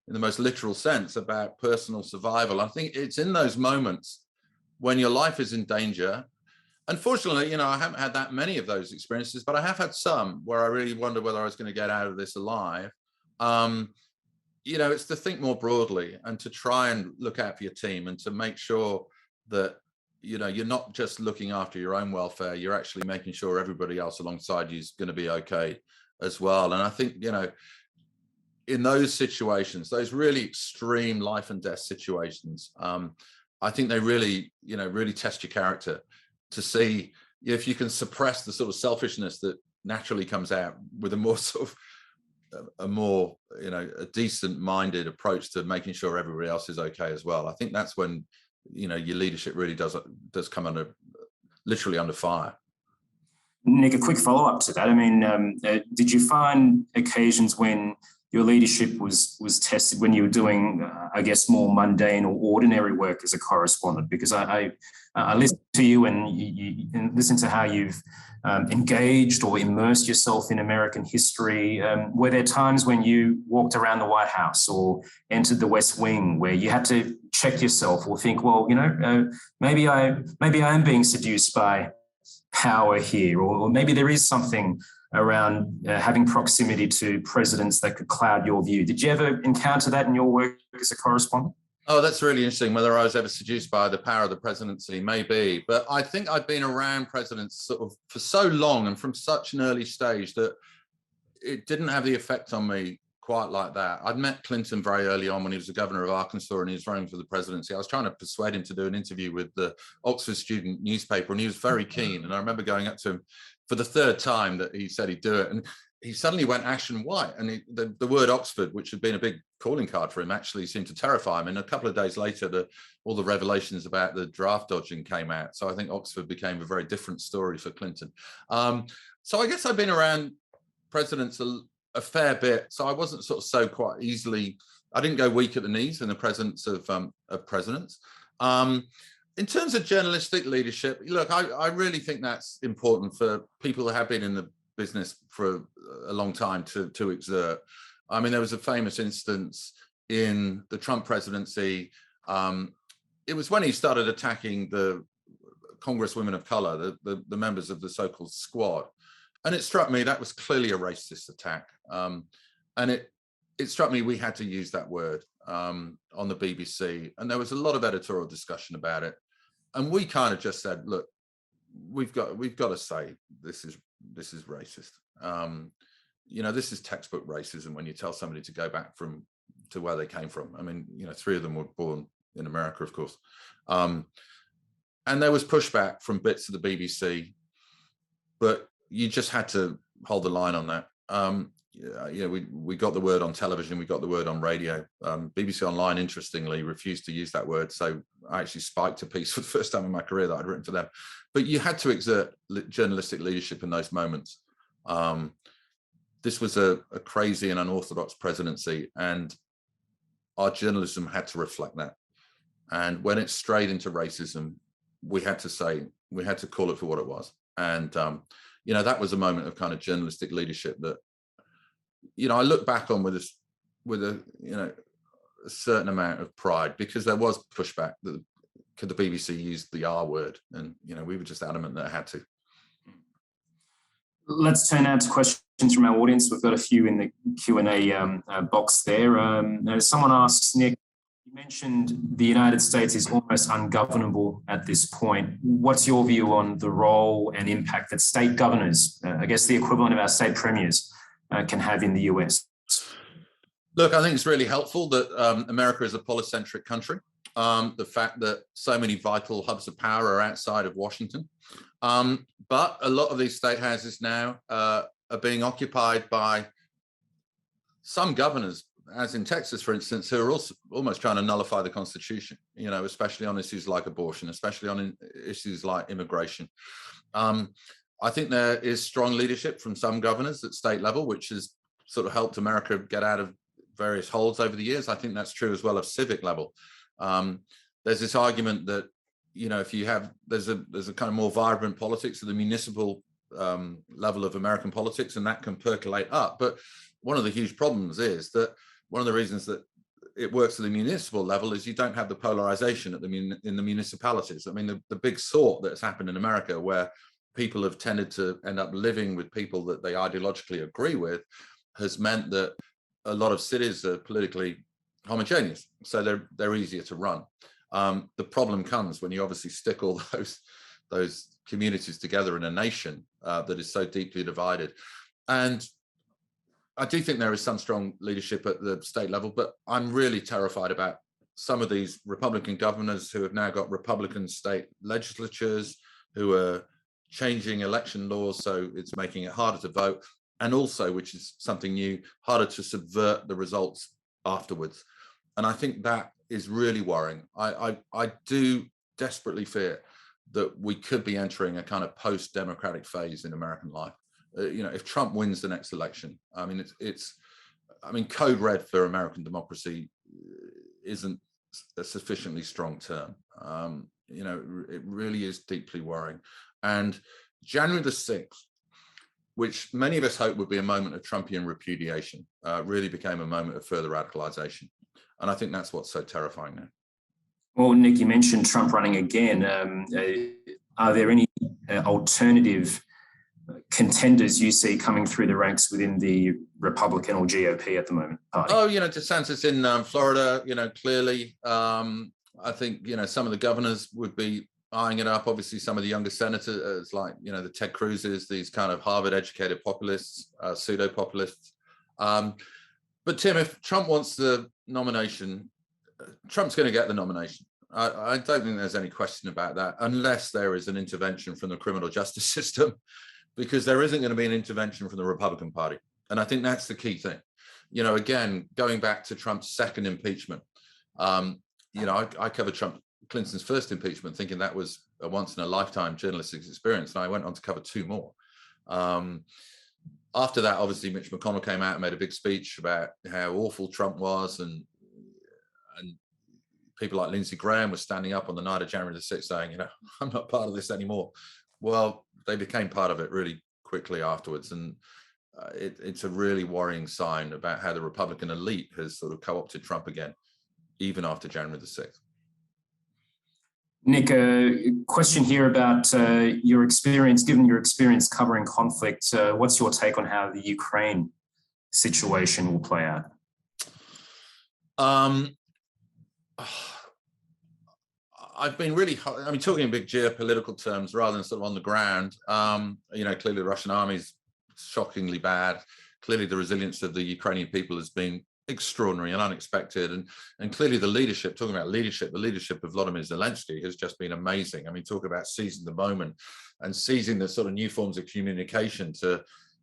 in the most literal sense, about personal survival. I think it's in those moments when your life is in danger. Unfortunately, I haven't had that many of those experiences, but I have had some where I really wonder whether I was going to get out of this alive. It's to think more broadly and to try and look out for your team and to make sure that, you're not just looking after your own welfare, you're actually making sure everybody else alongside you is going to be okay as well. And I think, in those situations, those really extreme life and death situations, I think they really, really test your character to see if you can suppress the sort of selfishness that naturally comes out with a more sort of a decent minded approach to making sure everybody else is okay as well. I think that's when your leadership really does come literally under fire. Nick, a quick follow-up to that. I mean, did you find occasions when your leadership was tested when you were doing, I guess, more mundane or ordinary work as a correspondent? Because I listen to you and you listen to how you've engaged or immersed yourself in American history. Were there times when you walked around the White House or entered the West Wing where you had to check yourself or think, well, maybe I am being seduced by power here, or maybe there is something around having proximity to presidents that could cloud your view? Did you ever encounter that in your work as a correspondent? Oh, that's really interesting. Whether I was ever seduced by the power of the presidency, maybe. But I think I've been around presidents sort of for so long and from such an early stage that it didn't have the effect on me quite like that. I'd met Clinton very early on when he was the governor of Arkansas and he was running for the presidency. I was trying to persuade him to do an interview with the Oxford Student newspaper, and he was very keen. And I remember going up to him for the third time that he said he'd do it. And he suddenly went ashen white. And the word Oxford, which had been a big calling card for him, actually seemed to terrify him. And a couple of days later, all the revelations about the draft dodging came out. So I think Oxford became a very different story for Clinton. So I guess I've been around presidents a fair bit. So I wasn't sort of so quite easily, I didn't go weak at the knees in the presence of presidents. In terms of journalistic leadership, look, I really think that's important for people who have been in the business for a long time to exert. I mean, there was a famous instance in the Trump presidency. It was when he started attacking the congresswomen of color, the members of the so-called squad. And it struck me that was clearly a racist attack. And it struck me we had to use that word on the BBC. And there was a lot of editorial discussion about it. And we kind of just said, look, we've got to say this is racist. This is textbook racism when you tell somebody to go back to where they came from. I mean, 3 of them were born in America, of course. And there was pushback from bits of the BBC, but you just had to hold the line on that. We got the word on television, we got the word on radio. BBC Online, interestingly, refused to use that word. So I actually spiked a piece for the first time in my career that I'd written for them. But you had to exert journalistic leadership in those moments. This was a crazy and unorthodox presidency, and our journalism had to reflect that. And when it strayed into racism, we had to call it for what it was. And that was a moment of kind of journalistic leadership that, I look back on with a certain amount of pride, because there was pushback that could the BBC use the R word, and we were just adamant that it had to. Let's turn now to questions from our audience. We've got a few in the Q&A box there. Someone asks, Nick, you mentioned the United States is almost ungovernable at this point. What's your view on the role and impact that state governors, I guess the equivalent of our state premiers, can have in the US? Look, I think it's really helpful that America is a polycentric country. The fact that so many vital hubs of power are outside of Washington. But a lot of these state houses now are being occupied by some governors, as in Texas, for instance, who are also almost trying to nullify the Constitution, especially on issues like abortion, especially on issues like immigration. I think there is strong leadership from some governors at state level, which has sort of helped America get out of various holes over the years. I think that's true as well of civic level. There's this argument that, if you have, there's a kind of more vibrant politics at the municipal level of American politics, and that can percolate up. But one of the huge problems is that one of the reasons that it works at the municipal level is you don't have the polarization in the municipalities. I mean, the big sort that's happened in America, where people have tended to end up living with people that they ideologically agree with, has meant that a lot of cities are politically homogeneous, so they're easier to run. The problem comes when you obviously stick all those communities together in a nation that is so deeply divided. And I do think there is some strong leadership at the state level, but I'm really terrified about some of these Republican governors who have now got Republican state legislatures, who are changing election laws, so it's making it harder to vote, and also, which is something new, harder to subvert the results afterwards. And I think that is really worrying. I do desperately fear that we could be entering a kind of post-democratic phase in American life. If Trump wins the next election, I mean, code red for American democracy isn't a sufficiently strong term. It really is deeply worrying. And January the 6th, which many of us hoped would be a moment of Trumpian repudiation, really became a moment of further radicalization. And I think that's what's so terrifying now. Well, Nick, you mentioned Trump running again. Are there any alternative contenders you see coming through the ranks within the Republican or GOP at the moment? Party? Oh, DeSantis in Florida, clearly. I think, some of the governors would be eyeing it up. Obviously, some of the younger senators, like, the Ted Cruzes, these kind of Harvard-educated populists, pseudo-populists. But Tim, if Trump wants the nomination, Trump's going to get the nomination. I don't think there's any question about that, unless there is an intervention from the criminal justice system, because there isn't going to be an intervention from the Republican Party. And I think that's the key thing. Again, going back to Trump's second impeachment, I covered Clinton's first impeachment, thinking that was a once in a lifetime journalistic experience. And I went on to cover two more. After that, obviously, Mitch McConnell came out and made a big speech about how awful Trump was. And people like Lindsey Graham were standing up on the night of January the 6th saying, I'm not part of this anymore. Well, they became part of it really quickly afterwards. And it's a really worrying sign about how the Republican elite has sort of co-opted Trump again, even after January the 6th. Nick, a question here about your experience, given your experience covering conflict, what's your take on how the Ukraine situation will play out? I've been really, talking in big geopolitical terms rather than sort of on the ground. Clearly the Russian army is shockingly bad. Clearly the resilience of the Ukrainian people has been extraordinary and unexpected. And clearly the leadership, talking about leadership, the leadership of Volodymyr Zelensky has just been amazing. Talk about seizing the moment and seizing the sort of new forms of communication to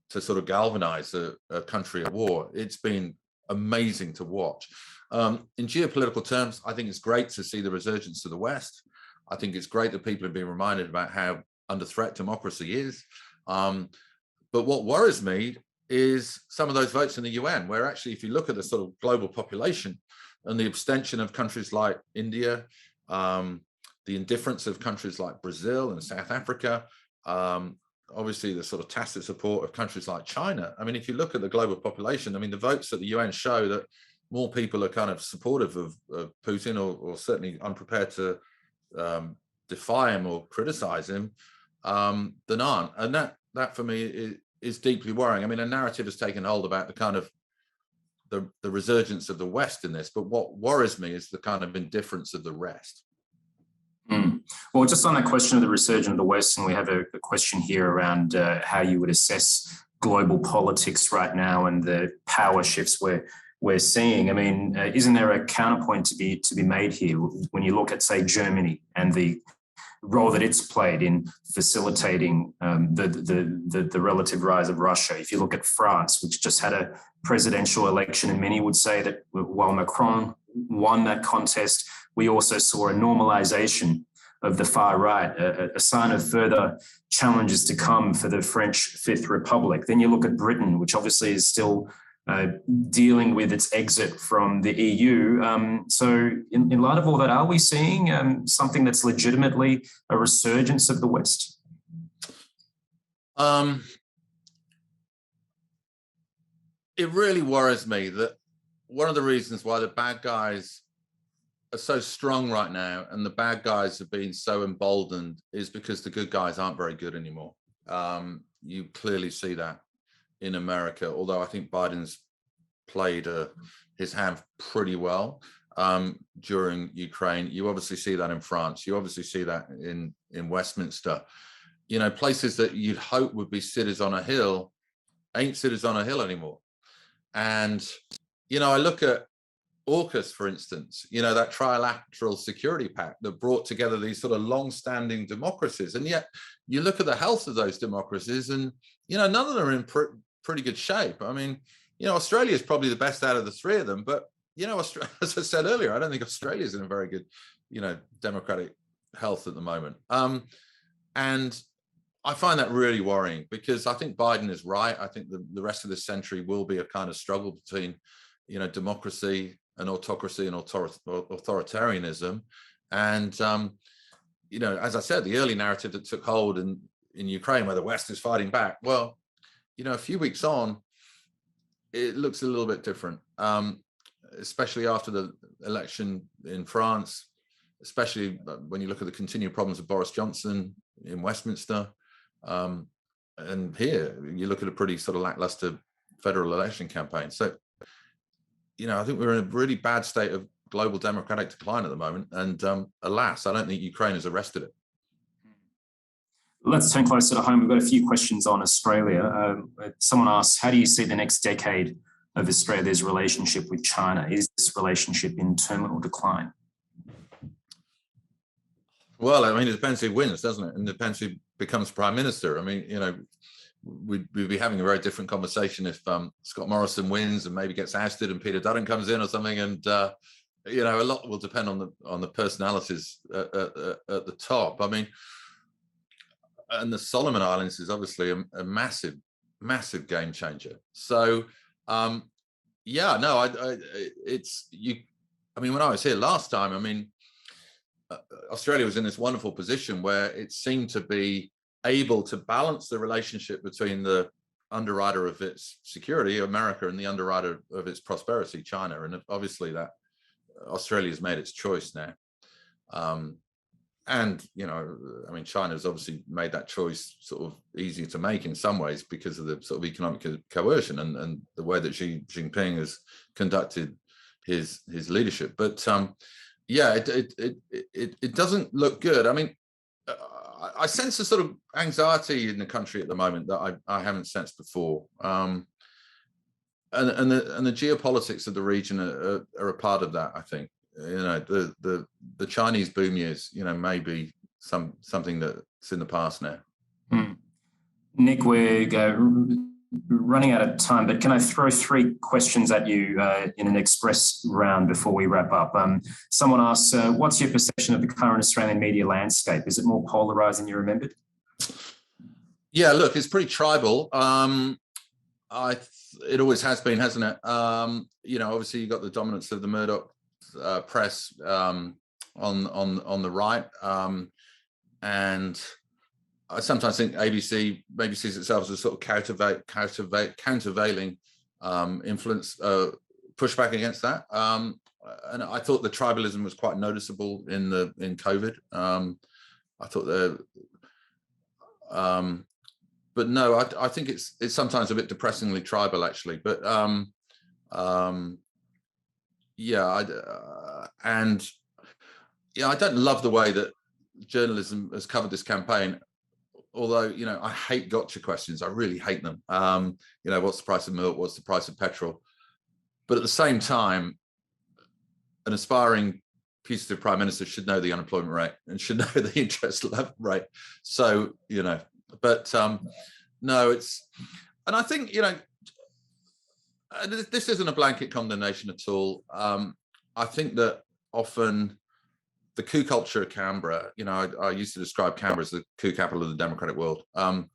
sort of galvanize a country at war. It's been amazing to watch. In geopolitical terms, I think it's great to see the resurgence of the West. I think it's great that people have been reminded about how under threat democracy is. But what worries me is some of those votes in the UN, where actually, if you look at the sort of global population and the abstention of countries like India, the indifference of countries like Brazil and South Africa, obviously the sort of tacit support of countries like China. If you look at the global population, the votes at the UN show that more people are kind of supportive of Putin or certainly unprepared to defy him or criticize him than aren't. And that for me is deeply worrying. A narrative has taken hold about the kind of the resurgence of the West in this, but what worries me is the kind of indifference of the rest. Well, just on that question of the resurgence of the West, and we have a question here around how you would assess global politics right now and the power shifts we're seeing. Isn't there a counterpoint to be made here when you look at, say, Germany and the role that it's played in facilitating the relative rise of Russia? If you look at France, which just had a presidential election, and many would say that while Macron won that contest, we also saw a normalization of the far right, a sign of further challenges to come for the French Fifth Republic. Then you look at Britain, which obviously is still dealing with its exit from the EU. So in light of all that, are we seeing something that's legitimately a resurgence of the West? It really worries me that one of the reasons why the bad guys are so strong right now and the bad guys have been so emboldened is because the good guys aren't very good anymore. You clearly see that in America, although I think Biden's played his hand pretty well during Ukraine. You obviously see that in France. You obviously see that in Westminster. Places that you'd hope would be cities on a hill ain't cities on a hill anymore. And, I look at AUKUS, for instance, that trilateral security pact that brought together these sort of long-standing democracies. And yet you look at the health of those democracies and, none of them are in pretty good shape. Australia is probably the best out of the three of them, but you know, as I said earlier, I don't think Australia's in a very good, you know, democratic health at the moment. And I find that really worrying, because I think Biden is right. I think the rest of this century will be a kind of struggle between, you know, democracy and autocracy and authoritarianism. And, you know, as I said, the early narrative that took hold in Ukraine, where the West is fighting back, well, you know, a few weeks on, it looks a little bit different, especially after the election in France, especially when you look at the continued problems of Boris Johnson in Westminster. And here you look at a pretty sort of lackluster federal election campaign. So, you know, I think we're in a really bad state of global democratic decline at the moment. And alas, I don't think Ukraine has arrested it. Let's turn closer to home. We've got a few questions on Australia. Someone asks, how do you see the next decade of Australia's relationship with China? Is this relationship in terminal decline? Well, I mean, it depends who wins, doesn't it? And it depends who becomes prime minister. I mean, you know, we'd be having a very different conversation if Scott Morrison wins and maybe gets ousted and Peter Dutton comes in or something. And you know, a lot will depend on the personalities at the top. I mean, and the Solomon Islands is obviously a massive game changer. So yeah, no, it's you. I mean, when I was here last time, I mean, Australia was in this wonderful position where it seemed to be able to balance the relationship between the underwriter of its security, America, and the underwriter of its prosperity, China. And obviously that Australia's made its choice now. And, you know, I mean, China's obviously made that choice sort of easier to make in some ways because of the sort of economic coercion and the way that Xi Jinping has conducted his leadership. But yeah, it doesn't look good. I mean, I sense a sort of anxiety in the country at the moment that I haven't sensed before. And the geopolitics of the region are a part of that, I think. You know, the Chinese boom years, you know, maybe something that's in the past now. Nick, we're running out of time, but can I throw 3 questions at you in an express round before we wrap up? Someone asks, what's your perception of the current Australian media landscape? Is it more polarised than you remembered? Yeah, look, it's pretty tribal. It always has been, hasn't it? You know, obviously you've got the dominance of the Murdoch press on the right, and I sometimes think ABC maybe sees itself as a sort of countervailing influence, pushback against that. And I thought the tribalism was quite noticeable in COVID. I thought but no, I think it's sometimes a bit depressingly tribal, actually. But yeah, and yeah, I don't love the way that journalism has covered this campaign. Although, you know, I hate gotcha questions. I really hate them. You know, what's the price of milk? What's the price of petrol? But at the same time, an aspiring putative prime minister should know the unemployment rate and should know the interest level rate. So, you know, but no, and I think, you know, this isn't a blanket condemnation at all. I think that often the coup culture of Canberra, you know, I used to describe Canberra as the coup capital of the democratic world. And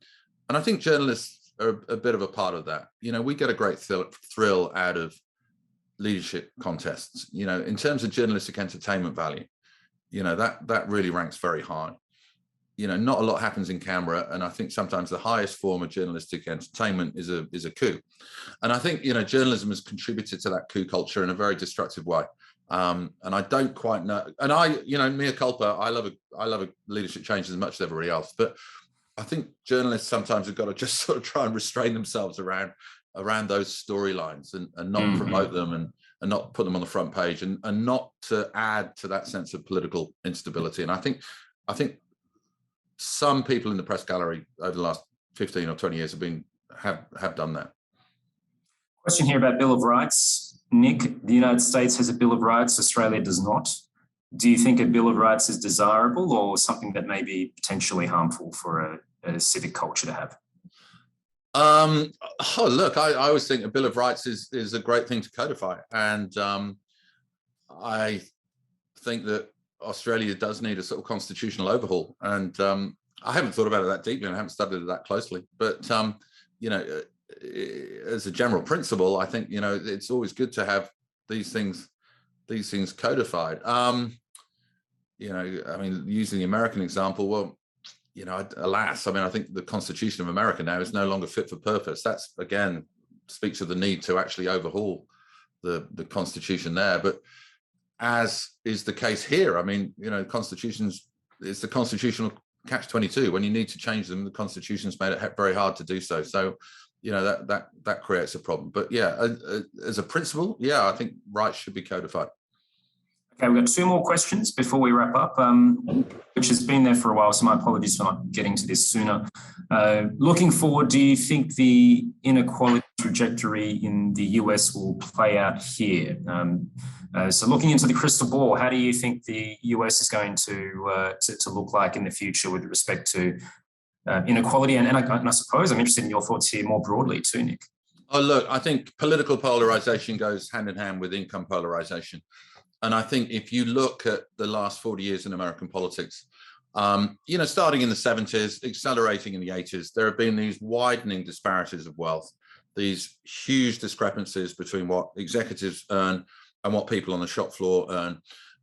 I think journalists are a bit of a part of that. You know, we get a great thrill out of leadership contests. You know, in terms of journalistic entertainment value, you know, that really ranks very high. You know, not a lot happens in Canberra, and I think sometimes the highest form of journalistic entertainment is a coup. And I think, you know, journalism has contributed to that coup culture in a very destructive way. And I don't quite know. And you know, mea culpa, I love a leadership change as much as everybody else. But I think journalists sometimes have got to just sort of try and restrain themselves around those storylines and not promote them and not put them on the front page and not to add to that sense of political instability. And I think some people in the press gallery over the last 15 or 20 years have done that. Question here about Bill of Rights. Nick, the United States has a Bill of Rights, Australia does not. Do you think a Bill of Rights is desirable or something that may be potentially harmful for a civic culture to have? Oh, look, I always think a Bill of Rights is a great thing to codify. And, I think that Australia does need a sort of constitutional overhaul, and I haven't thought about it that deeply, and I haven't studied it that closely. But you know, as a general principle, I think, you know, it's always good to have these things codified. You know, I mean, using the American example, well, you know, alas, I mean, I think the Constitution of America now is no longer fit for purpose. That's, again, speaks of the need to actually overhaul the Constitution there. But as is the case here, I mean, you know, it's the constitutional catch-22. When you need to change them, the Constitution's made it very hard to do so. So, you know, that creates a problem. But yeah, as a principle, yeah, I think rights should be codified. Okay, we've got two more questions before we wrap up, which has been there for a while, so my apologies for not getting to this sooner. Looking forward, do you think the inequality trajectory in the US will play out here? So looking into the crystal ball, how do you think the US is going to look like in the future with respect to inequality? And I suppose I'm interested in your thoughts here more broadly too, Nick. Oh, look, I think political polarization goes hand in hand with income polarization. And I think if you look at the last 40 years in American politics, you know, starting in the 70s, accelerating in the 80s, there have been these widening disparities of wealth, these huge discrepancies between what executives earn and what people on the shop floor earn.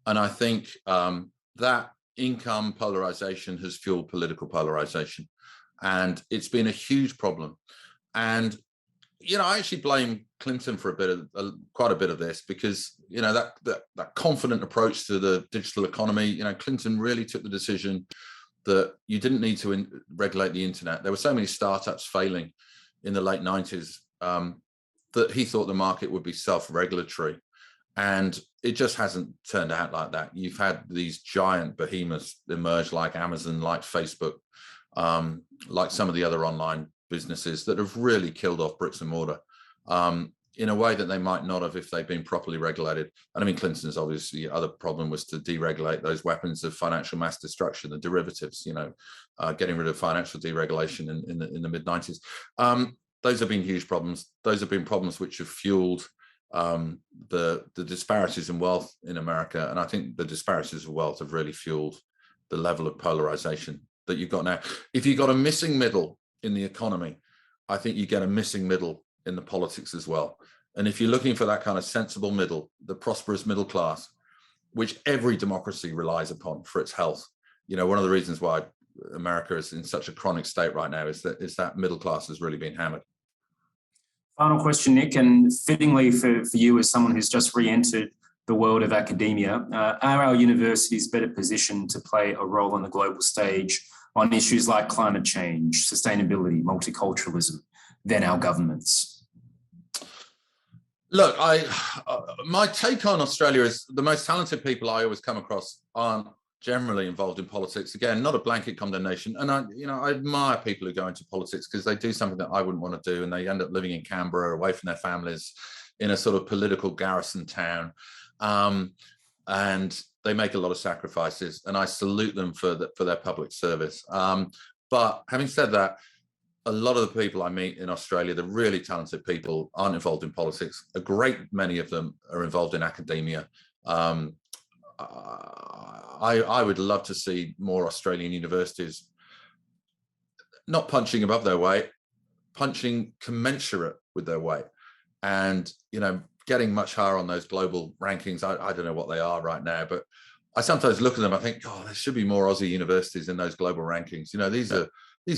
And I think that income polarization has fueled political polarization. And it's been a huge problem. And you know, I actually blame Clinton for quite a bit of this, because, you know, that confident approach to the digital economy, you know, Clinton really took the decision that you didn't need to regulate the internet. There were so many startups failing in the late 90s that he thought the market would be self-regulatory. And it just hasn't turned out like that. You've had these giant behemoths emerge, like Amazon, like Facebook, like some of the other online businesses that have really killed off bricks and mortar in a way that they might not have if they'd been properly regulated. And I mean, Clinton's obviously other problem was to deregulate those weapons of financial mass destruction, the derivatives, you know, getting rid of financial deregulation in the mid-90s. Those have been huge problems. Those have been problems which have fueled the disparities in wealth in America. And I think the disparities of wealth have really fueled the level of polarization that you've got now. If you've got a missing middle in the economy, I think you get a missing middle in the politics as well. And if you're looking for that kind of sensible middle, the prosperous middle class, which every democracy relies upon for its health, you know, one of the reasons why America is in such a chronic state right now is that middle class has really been hammered. Final question, Nick, and fittingly for you as someone who's just re-entered the world of academia, are our universities better positioned to play a role on the global stage on issues like climate change, sustainability, multiculturalism than our governments? Look, my take on Australia is the most talented people I always come across aren't generally involved in politics. Again, not a blanket condemnation. And I admire people who go into politics because they do something that I wouldn't want to do, and they end up living in Canberra, away from their families, in a sort of political garrison town. And they make a lot of sacrifices, and I salute them for their public service. But having said that, a lot of the people I meet in Australia, the really talented people, aren't involved in politics. A great many of them are involved in academia. I would love to see more Australian universities not punching above their weight, punching commensurate with their weight, and, you know, getting much higher on those global rankings. I don't know what they are right now, but I sometimes look at them, I think, oh, there should be more Aussie universities in those global rankings. You know, these are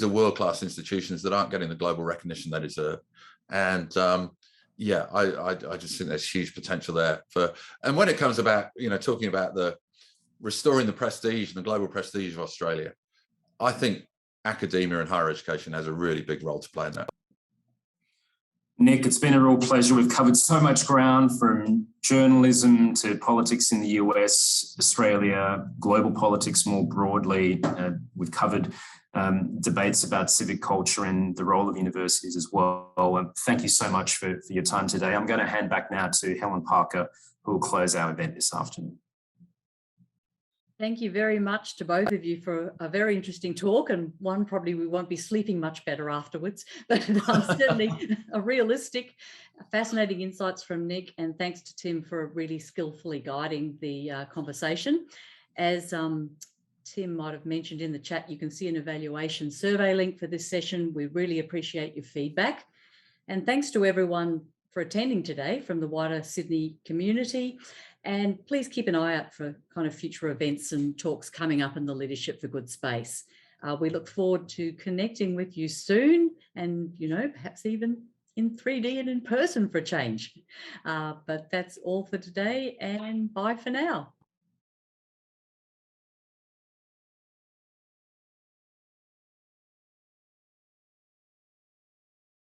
world-class institutions that aren't getting the global recognition they deserve. And yeah, I just think there's huge potential there and when it comes about, you know, talking about restoring the prestige and the global prestige of Australia, I think academia and higher education has a really big role to play in that. Nick, it's been a real pleasure. We've covered so much ground, from journalism to politics in the US, Australia, global politics more broadly. We've covered debates about civic culture and the role of universities as well. Thank you so much for your time today. I'm going to hand back now to Helen Parker, who will close our event this afternoon. Thank you very much to both of you for a very interesting talk, and one probably we won't be sleeping much better afterwards, but certainly a realistic, fascinating insights from Nick, and thanks to Tim for really skillfully guiding the conversation. As Tim might have mentioned in the chat, you can see an evaluation survey link for this session. We really appreciate your feedback. And thanks to everyone for attending today from the wider Sydney community. And please keep an eye out for kind of future events and talks coming up in the Leadership for Good space. We look forward to connecting with you soon, and, you know, perhaps even in 3D and in person for a change. But that's all for today, and bye for now.